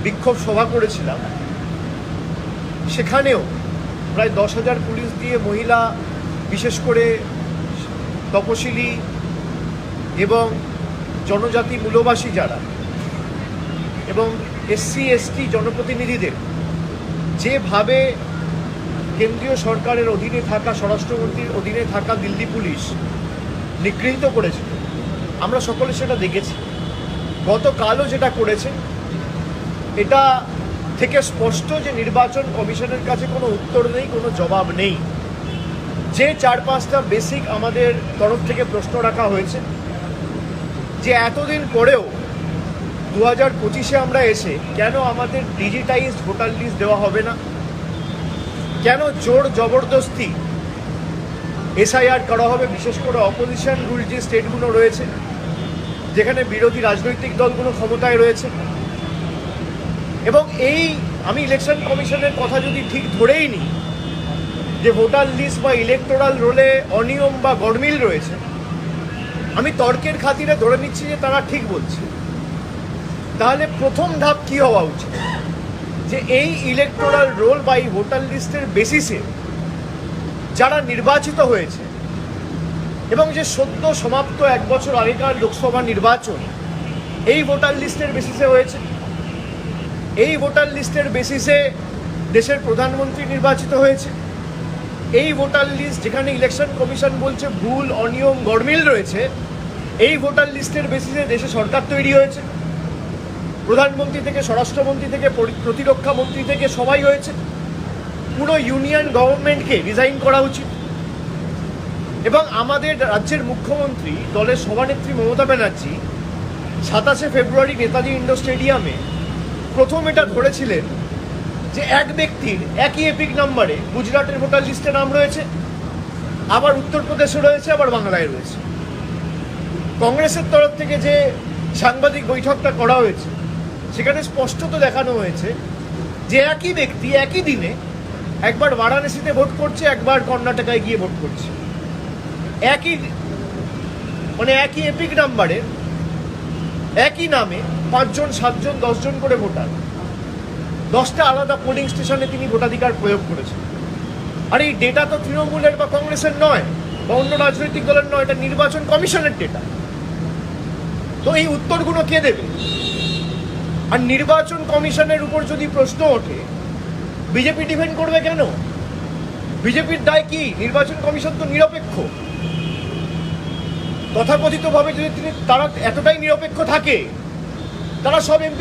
বিক্ষোভ সভা করেছিলাম, সেখানেও প্রায় 10,000 পুলিশ দিয়ে মহিলা, বিশেষ করে তপশিলি এবং জনজাতি মূলবাসী যারা এবং SC ST জনপ্রতিনিধিদের যেভাবে কেন্দ্রীয় সরকারের অধীনে থাকা, স্বরাষ্ট্রমন্ত্রীর অধীনে থাকা দিল্লি পুলিশ নিগৃহীত করেছে, আমরা সকলে সেটা দেখেছি। গতকালও যেটা করেছে, এটা থেকে স্পষ্ট যে নির্বাচন কমিশনের কাছে কোনো উত্তর নেই, কোনো জবাব নেই। যে 4-5টা বেসিক আমাদের তরফ থেকে প্রশ্ন রাখা হয়েছে, যে এতদিন পরেও 2025-এ আমরা এসে কেন আমাদের ডিজিটাইজড ভোটার লিস্ট দেওয়া হবে না, কেন জোর জবরদস্তি SIR করা হবে, বিশেষ করে অপোজিশন রুল যে স্টেটগুলো রয়েছে, যেখানে বিরোধী রাজনৈতিক দলগুলো ক্ষমতায় রয়েছে। এবং আমি ইলেকশন কমিশনের কথা যদি ঠিক ধরেই নিই যে ভোটার লিস্ট বা ইলেকটোরাল রোলে অনিয়ম বা গরমিল রয়েছে, আমি তর্কের খাতিরে ধরে নিচ্ছি যে তারা ঠিক বলছে। তাহলে প্রথম ধাপ কি হওয়া উচিত, যে এই ইলেকটোরাল রোল বা এই ভোটার লিস্টের বেসিসে যারা নির্বাচিত হয়েছে এবং যে সদ্য সমাপ্ত 1 বছর আগেকার লোকসভা নির্বাচন এই ভোটার লিস্টের বেসিসে হয়েছে, এই ভোটার লিস্টের বেসিসে দেশের প্রধানমন্ত্রী নির্বাচিত হয়েছে, এই ভোটার লিস্ট যেখানে ইলেকশন কমিশন বলছে ভুল, অনিয়ম, গরমিল রয়েছে, এই ভোটার লিস্টের বেসিসে দেশে সরকার তৈরি হয়েছে, প্রধানমন্ত্রী থেকে স্বরাষ্ট্রমন্ত্রী থেকে প্রতিরক্ষা মন্ত্রী থেকে সবাই হয়েছে। পুরো ইউনিয়ন গভর্নমেন্টকে রিজাইন করা উচিত। এবং আমাদের রাজ্যের মুখ্যমন্ত্রী, দলের সভানেত্রী মমতা ব্যানার্জি 27শে ফেব্রুয়ারি নেতাজি ইন্ডোর স্টেডিয়ামে প্রথম এটা ধরেছিলেন যে এক ব্যক্তির একই এপিক নাম্বারে গুজরাটের ভোটার লিস্টে নাম রয়েছে, আবার উত্তরপ্রদেশে রয়েছে, আবার বাংলায় রয়েছে। কংগ্রেসের তরফ থেকে যে সাংবাদিক বৈঠকটা করা হয়েছে, সেখানে স্পষ্টত দেখানো হয়েছে যে একই ব্যক্তি একই দিনে একবার বারাণসীতে ভোট করছে, একবার কর্ণাটকায় গিয়ে ভোট করছে। একই এপিক নাম্বারে একই নামে 5 জন, 7 জন, 10 জন করে ভোটার 10টা আলাদা পোলিং স্টেশনে তিনি ভোটাধিকার প্রয়োগ করেছেন। আর এই ডেটা তো তৃণমূলের বা কংগ্রেসের নয় বা অন্য রাজনৈতিক দলের নয়, এটা নির্বাচন কমিশনের ডেটা। তো এই উত্তরগুলো কে দেবে? আর নির্বাচন কমিশনের উপর যদি প্রশ্ন ওঠে, বিজেপি ডিফেন্ড করবে কেন? বিজেপির দায় কি? নির্বাচন কমিশন তো নিরপেক্ষ। তথাকথিতভাবে যদি তারা এতটাই নিরপেক্ষ থাকে, তারা সব এমপি